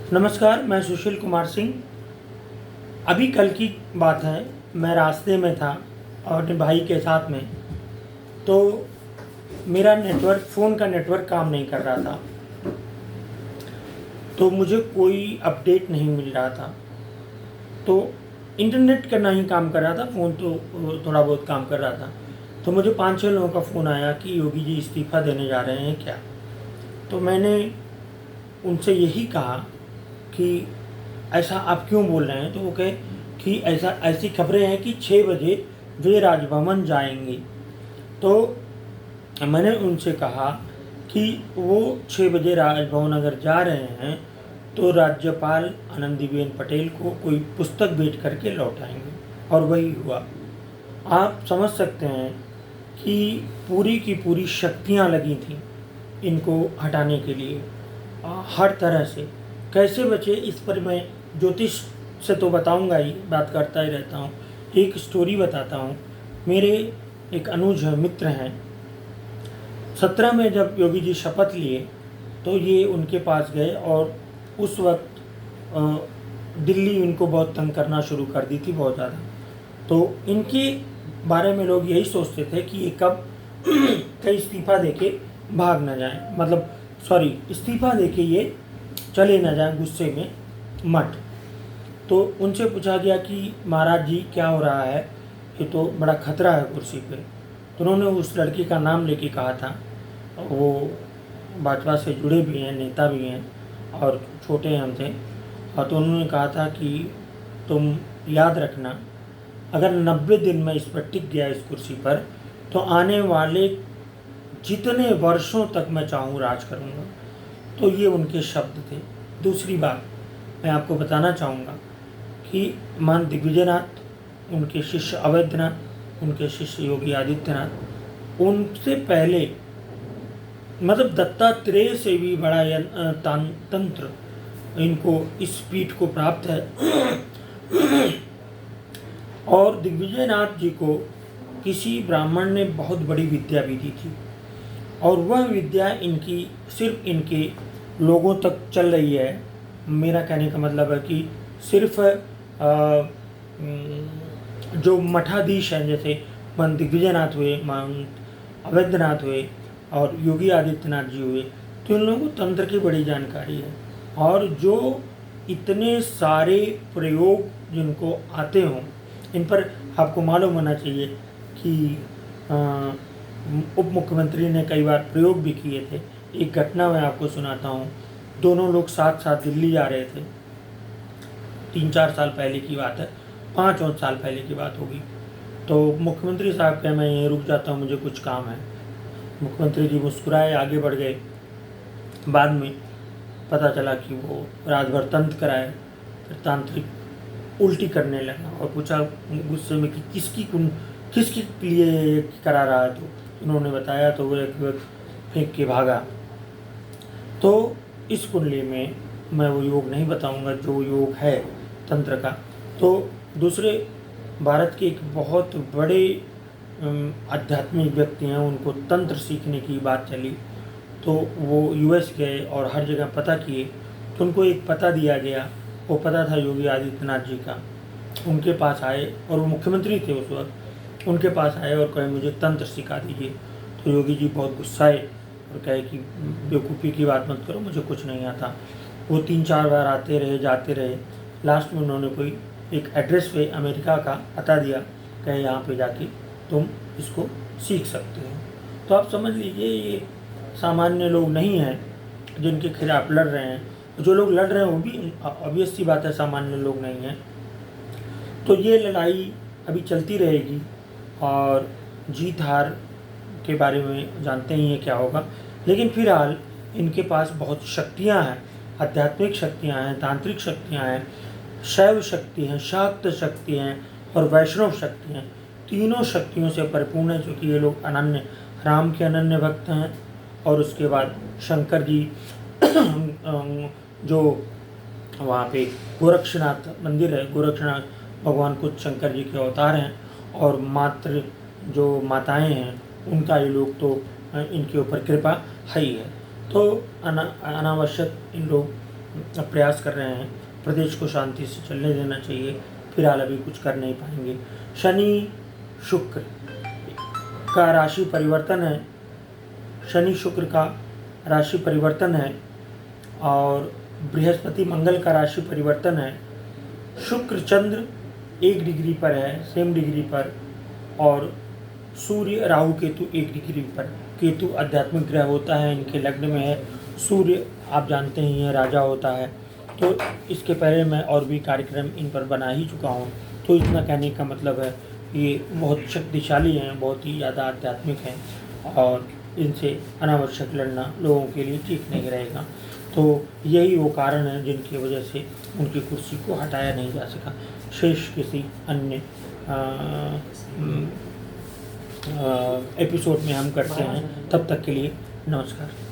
नमस्कार, मैं सुशील कुमार सिंह। अभी कल की बात है, मैं रास्ते में था और अपने भाई के साथ में, तो मेरा फ़ोन का नेटवर्क काम नहीं कर रहा था, तो मुझे कोई अपडेट नहीं मिल रहा था। तो इंटरनेट का नहीं काम कर रहा था, फ़ोन तो थोड़ा बहुत काम कर रहा था। तो मुझे 5-6 लोगों का फ़ोन आया कि योगी जी इस्तीफ़ा देने जा रहे हैं क्या। तो मैंने उनसे यही कहा कि ऐसा आप क्यों बोल रहे हैं। तो वो कहे कि ऐसी खबरें हैं कि 6 बजे वे राजभवन जाएंगे। तो मैंने उनसे कहा कि वो 6 बजे राजभवन अगर जा रहे हैं तो राज्यपाल आनंदीबेन पटेल को कोई पुस्तक भेंट करके लौटाएंगे, और वही हुआ। आप समझ सकते हैं कि पूरी की पूरी शक्तियाँ लगी थीं इनको हटाने के लिए, हर तरह से। कैसे बचे इस पर मैं ज्योतिष से तो बताऊंगा ही, बात करता ही रहता हूँ। एक स्टोरी बताता हूँ। मेरे एक अनुज मित्र हैं, 17 में जब योगी जी शपथ लिए तो ये उनके पास गए, और उस वक्त दिल्ली इनको बहुत तंग करना शुरू कर दी थी, बहुत ज़्यादा। तो इनके बारे में लोग यही सोचते थे कि ये कब कहीं इस्तीफ़ा देके भाग ना जाए, मतलब सॉरी, इस्तीफ़ा देके ये चले ना जाए गुस्से में मठ। तो उनसे पूछा गया कि महाराज जी क्या हो रहा है, ये तो बड़ा खतरा है कुर्सी पे। तो उन्होंने उस लड़की का नाम लेके कहा था, वो भाजपा से जुड़े भी हैं, नेता भी हैं और छोटे हैं हमसे। और तो उन्होंने कहा था कि तुम याद रखना, अगर 90 दिन में इस पर टिक गया इस कुर्सी पर, तो आने वाले जितने वर्षों तक मैं चाहूँ राज करूँगा। तो ये उनके शब्द थे। दूसरी बात मैं आपको बताना चाहूँगा कि मान दिग्विजयनाथ, उनके शिष्य अवैधनाथ, उनके शिष्य योगी आदित्यनाथ, उनसे पहले मतलब दत्तात्रेय से भी बड़ा तंत्र इनको इस पीठ को प्राप्त है। और दिग्विजयनाथ जी को किसी ब्राह्मण ने बहुत बड़ी विद्या भी दी थी, और वह विद्या इनकी सिर्फ इनके लोगों तक चल रही है। मेरा कहने का मतलब है कि सिर्फ जो मठाधीश हैं, जैसे मन दिग्विजयनाथ हुए, मन अवैधनाथ हुए और योगी आदित्यनाथ जी हुए, तो इन लोगों को तंत्र की बड़ी जानकारी है। और जो इतने सारे प्रयोग जिनको आते हों, इन पर आपको मालूम होना चाहिए कि उप मुख्यमंत्री ने कई बार प्रयोग भी किए थे। एक घटना मैं आपको सुनाता हूँ। दोनों लोग साथ साथ दिल्ली जा रहे थे, 3-4 साल पहले की बात है, 5 और साल पहले की बात होगी। तो मुख्यमंत्री साहब कहे मैं यहीं रुक जाता हूँ, मुझे कुछ काम है। मुख्यमंत्री जी मुस्कुराए, आगे बढ़ गए। बाद में पता चला कि वो रात भर तंत्र कराए, फिर तांत्रिक उल्टी करने लगा और पूछा गुस्से में कि किसके लिए करा रहा है। तो उन्होंने बताया, तो वो एक फेंक के भागा। तो इस कुंडली में मैं वो योग नहीं बताऊंगा जो योग है तंत्र का। तो दूसरे भारत के एक बहुत बड़े आध्यात्मिक व्यक्ति हैं, उनको तंत्र सीखने की बात चली, तो वो यूएस गए और हर जगह पता किए। तो उनको एक पता दिया गया, वो पता था योगी आदित्यनाथ जी का। उनके पास आए, और वो मुख्यमंत्री थे उस वक्त, उनके पास आए और कहे मुझे तंत्र सिखा दीजिए। तो योगी जी बहुत गुस्साए और कहे कि बेवकूफ़ी की बात मत करो, मुझे कुछ नहीं आता। वो 3-4 बार आते रहे, जाते रहे। लास्ट में उन्होंने कोई एक एड्रेस पे अमेरिका का पता दिया, कहे यहाँ पे जाके तुम इसको सीख सकते हो। तो आप समझ लीजिए ये सामान्य लोग नहीं हैं जिनके खिलाफ लड़ रहे हैं। जो लोग लड़ रहे हैं वो भी ऑब्वियस सी बात है सामान्य लोग नहीं हैं। तो ये लड़ाई अभी चलती रहेगी, और जीत हार के बारे में जानते ही हैं क्या होगा। लेकिन फिलहाल इनके पास बहुत शक्तियां हैं, आध्यात्मिक शक्तियां हैं, तांत्रिक शक्तियां हैं, शैव शक्ति हैं, शाक्त शक्ति हैं और वैष्णव शक्ति हैं। तीनों शक्तियों से परिपूर्ण है, क्योंकि ये लोग अनन्य राम के अनन्य भक्त हैं। और उसके बाद शंकर जी जो वहाँ पे गोरक्षनाथ मंदिर है, गोरक्षनाथ भगवान खुद शंकर जी के अवतार हैं, और मात्र जो माताएं हैं उनका ये लोग तो इनके ऊपर कृपा है ही है। तो अनावश्यक इन लोग प्रयास कर रहे हैं। प्रदेश को शांति से चलने देना चाहिए, फिलहाल अभी कुछ कर नहीं पाएंगे। शनि शुक्र का राशि परिवर्तन है, शनि शुक्र का राशि परिवर्तन है और बृहस्पति मंगल का राशि परिवर्तन है। शुक्र चंद्र 1 डिग्री पर है, सेम डिग्री पर, और सूर्य राहु केतु 1 डिग्री पर। केतु आध्यात्मिक ग्रह होता है, इनके लग्न में है। सूर्य आप जानते ही हैं राजा होता है। तो इसके पहले मैं और भी कार्यक्रम इन पर बना ही चुका हूँ। तो इतना कहने का मतलब है ये बहुत शक्तिशाली हैं, बहुत ही ज़्यादा आध्यात्मिक हैं और इनसे अनावश्यक लड़ना लोगों के लिए ठीक नहीं रहेगा। तो यही वो कारण है जिनकी वजह से उनकी कुर्सी को हटाया नहीं जा सका। शेष किसी अन्य एपिसोड में हम करते हैं। तब तक के लिए नमस्कार।